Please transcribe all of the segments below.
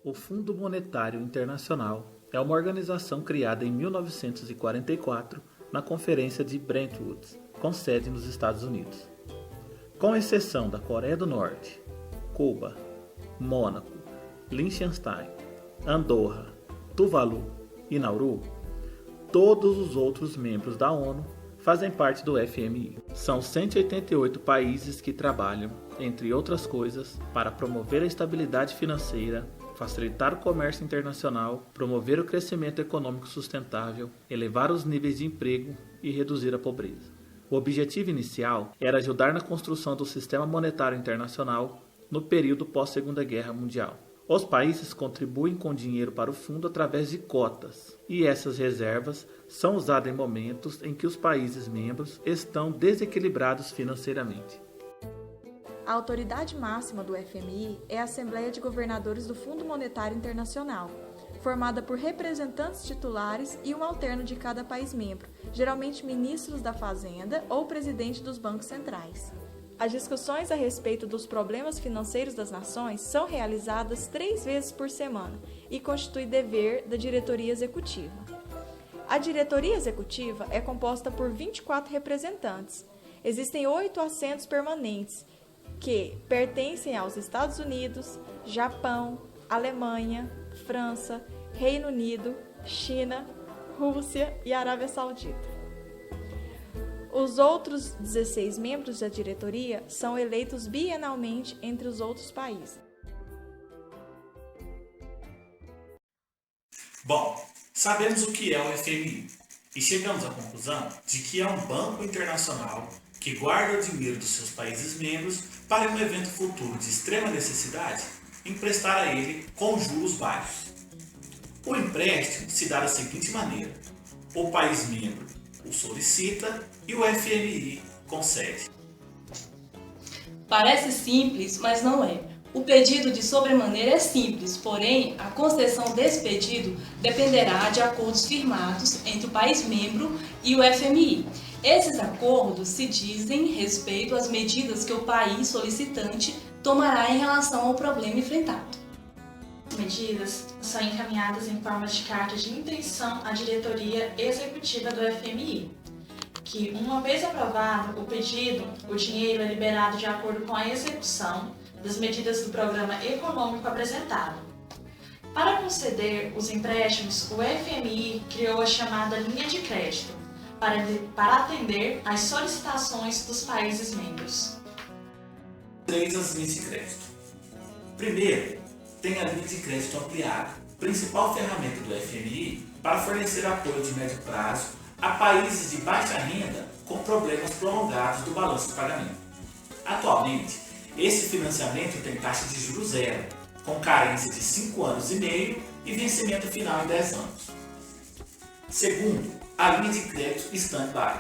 O Fundo Monetário Internacional é uma organização criada em 1944 na Conferência de Bretton Woods, com sede nos Estados Unidos. Com exceção da Coreia do Norte, Cuba, Mônaco, Liechtenstein, Andorra, Tuvalu e Nauru, todos os outros membros da ONU fazem parte do FMI. São 188 países que trabalham, entre outras coisas, para promover a estabilidade financeira, facilitar o comércio internacional, promover o crescimento econômico sustentável, elevar os níveis de emprego e reduzir a pobreza. O objetivo inicial era ajudar na construção do sistema monetário internacional no período pós-Segunda Guerra Mundial. Os países contribuem com dinheiro para o fundo através de cotas, e essas reservas são usadas em momentos em que os países membros estão desequilibrados financeiramente. A autoridade máxima do FMI é a Assembleia de Governadores do Fundo Monetário Internacional, formada por representantes titulares e um alterno de cada país membro, geralmente ministros da Fazenda ou presidente dos bancos centrais. As discussões a respeito dos problemas financeiros das nações são realizadas 3 vezes por semana e constitui dever da diretoria executiva. A diretoria executiva é composta por 24 representantes. Existem 8 assentos permanentes, que pertencem aos Estados Unidos, Japão, Alemanha, França, Reino Unido, China, Rússia e Arábia Saudita. Os outros 16 membros da diretoria são eleitos bienalmente entre os outros países. Bom, sabemos o que é o FMI e chegamos à conclusão de que é um banco internacional que guarda o dinheiro dos seus países membros para um evento futuro de extrema necessidade emprestar a ele com juros baixos. O empréstimo se dá da seguinte maneira: o país membro o solicita e o FMI concede. Parece simples, mas não é. O pedido de sobremaneira é simples, porém a concessão desse pedido dependerá de acordos firmados entre o país membro e o FMI. Esses acordos se dizem respeito às medidas que o país solicitante tomará em relação ao problema enfrentado. As medidas são encaminhadas em forma de carta de intenção à diretoria executiva do FMI, que, uma vez aprovado o pedido, o dinheiro é liberado de acordo com a execução das medidas do programa econômico apresentado. Para conceder os empréstimos, o FMI criou a chamada linha de crédito, para atender às solicitações dos países membros. 3 as linhas de crédito. Primeiro, tem a linha de crédito ampliada, principal ferramenta do FMI para fornecer apoio de médio prazo a países de baixa renda com problemas prolongados do balanço de pagamento. Atualmente, esse financiamento tem taxa de juros zero, com carência de 5 anos e meio e vencimento final em 10 anos. Segundo, a linha de crédito stand-by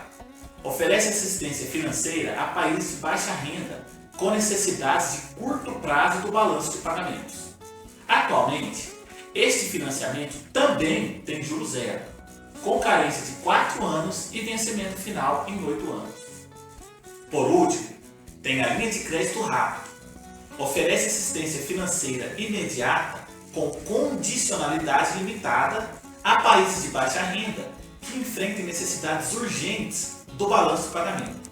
oferece assistência financeira a países de baixa renda com necessidades de curto prazo do balanço de pagamentos. Atualmente, este financiamento também tem juros zero, com carência de 4 anos e vencimento final em 8 anos. Por último, tem a linha de crédito rápido. Oferece assistência financeira imediata com condicionalidade limitada a países de baixa renda que enfrentem necessidades urgentes do balanço de pagamento.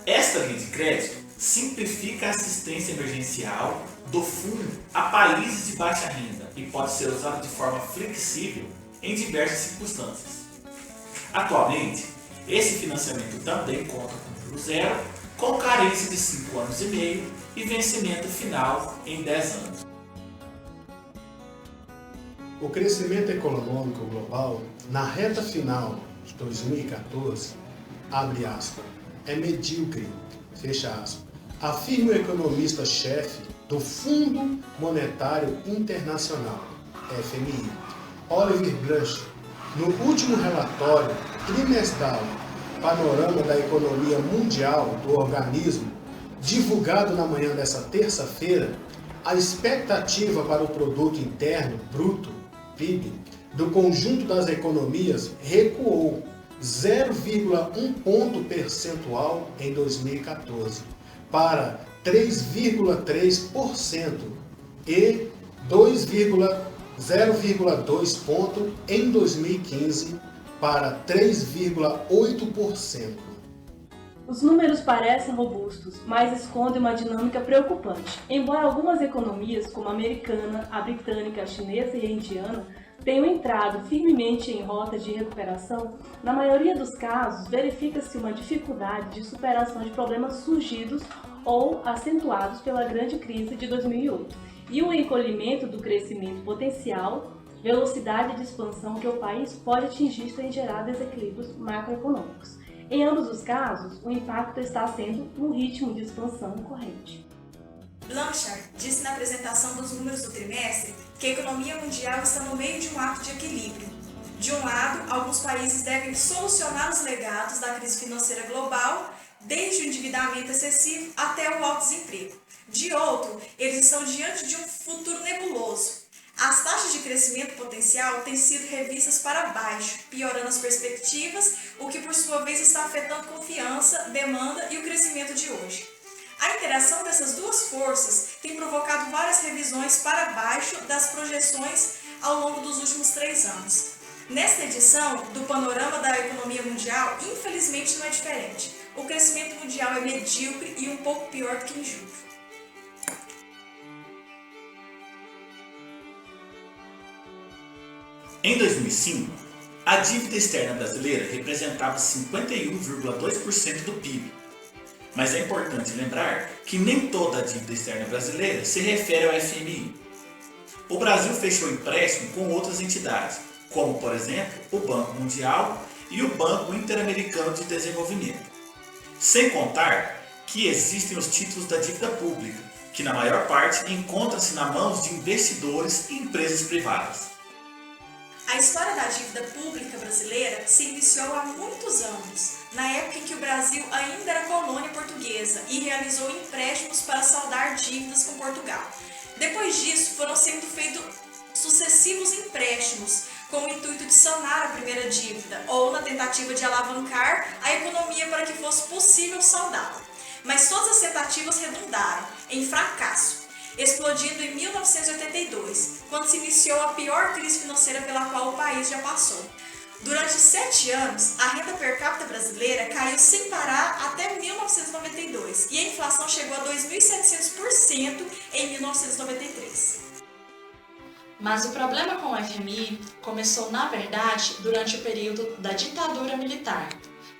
Esta linha de crédito simplifica a assistência emergencial do fundo a países de baixa renda e pode ser usada de forma flexível em diversas circunstâncias. Atualmente, esse financiamento também conta com juros zero, com carência de 5 anos e meio e vencimento final em 10 anos. O crescimento econômico global, na reta final de 2014, abre aspas, é medíocre, fecha aspas, afirma o economista-chefe do Fundo Monetário Internacional, FMI, Oliver Blunt, no último relatório trimestral Panorama da Economia Mundial do organismo, divulgado na manhã desta terça-feira. A expectativa para o Produto Interno Bruto, PIB, do conjunto das economias recuou 0,1 ponto percentual em 2014 para 3,3% e 0,2 ponto em 2015 para 3,8%. Os números parecem robustos, mas escondem uma dinâmica preocupante. Embora algumas economias, como a americana, a britânica, a chinesa e a indiana, tenham entrado firmemente em rota de recuperação, na maioria dos casos verifica-se uma dificuldade de superação de problemas surgidos ou acentuados pela grande crise de 2008 e o encolhimento do crescimento potencial, velocidade de expansão que o país pode atingir sem gerar desequilíbrios macroeconômicos. Em ambos os casos, o impacto está sendo no ritmo de expansão corrente. Blanchard disse na apresentação dos números do trimestre que a economia mundial está no meio de um ato de equilíbrio. De um lado, alguns países devem solucionar os legados da crise financeira global, desde o endividamento excessivo até o alto desemprego. De outro, eles estão diante de um futuro nebuloso. As taxas de crescimento potencial têm sido revistas para baixo, piorando as perspectivas, o que por sua vez está afetando confiança, demanda e o crescimento de hoje. A interação dessas duas forças tem provocado várias revisões para baixo das projeções ao longo dos últimos 3 anos. Nesta edição do Panorama da Economia Mundial, infelizmente não é diferente. O crescimento mundial é medíocre e um pouco pior do que em julho. Em 2005, a dívida externa brasileira representava 51,2% do PIB. Mas é importante lembrar que nem toda a dívida externa brasileira se refere ao FMI. O Brasil fechou empréstimo com outras entidades, como, por exemplo, o Banco Mundial e o Banco Interamericano de Desenvolvimento. Sem contar que existem os títulos da dívida pública, que na maior parte encontram-se nas mãos de investidores e empresas privadas. A história da dívida pública brasileira se iniciou há muitos anos, na época em que o Brasil ainda era colônia portuguesa e realizou empréstimos para saldar dívidas com Portugal. Depois disso, foram sendo feitos sucessivos empréstimos com o intuito de sanar a primeira dívida ou na tentativa de alavancar a economia para que fosse possível saldá-la. Mas todas as tentativas redundaram em fracasso, explodindo em 1982, quando se iniciou a pior crise financeira pela qual o país já passou. Durante 7 anos, a renda per capita brasileira caiu sem parar até 1992 e a inflação chegou a 2.700% em 1993. Mas o problema com o FMI começou, na verdade, durante o período da ditadura militar,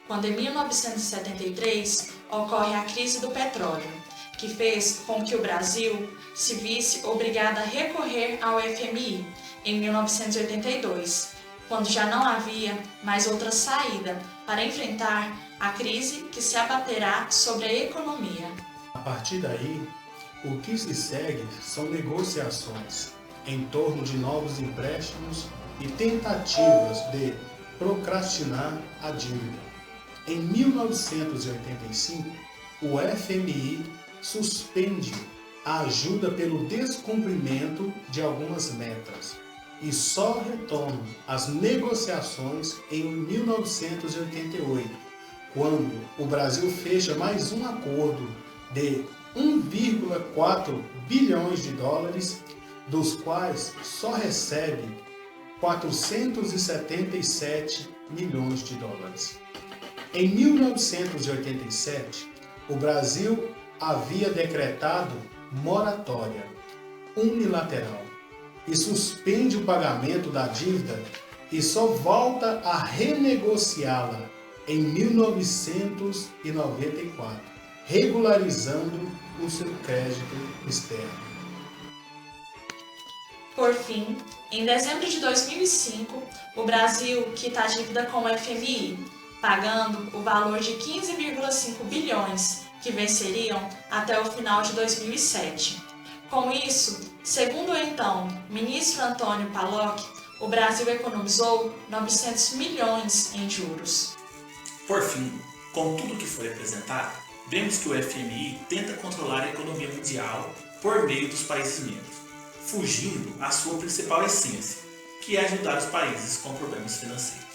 quando em 1973 ocorre a crise do petróleo, que fez com que o Brasil se visse obrigado a recorrer ao FMI em 1982, quando já não havia mais outra saída para enfrentar a crise que se abaterá sobre a economia. A partir daí, o que se segue são negociações em torno de novos empréstimos e tentativas de procrastinar a dívida. Em 1985, o FMI suspende a ajuda pelo descumprimento de algumas metas e só retoma as negociações em 1988, quando o Brasil fecha mais um acordo de 1,4 bilhões de dólares, dos quais só recebe 477 milhões de dólares. Em 1987, o Brasil havia decretado moratória unilateral e suspende o pagamento da dívida e só volta a renegociá-la em 1994, regularizando o seu crédito externo. Por fim, em dezembro de 2005, o Brasil quita a dívida com o FMI, pagando o valor de 15,5 bilhões, que venceriam até o final de 2007. Com isso, segundo o então ministro Antônio Palocci, o Brasil economizou 900 milhões em juros. Por fim, com tudo o que foi apresentado, vemos que o FMI tenta controlar a economia mundial por meio dos países membros, fugindo à sua principal essência, que é ajudar os países com problemas financeiros.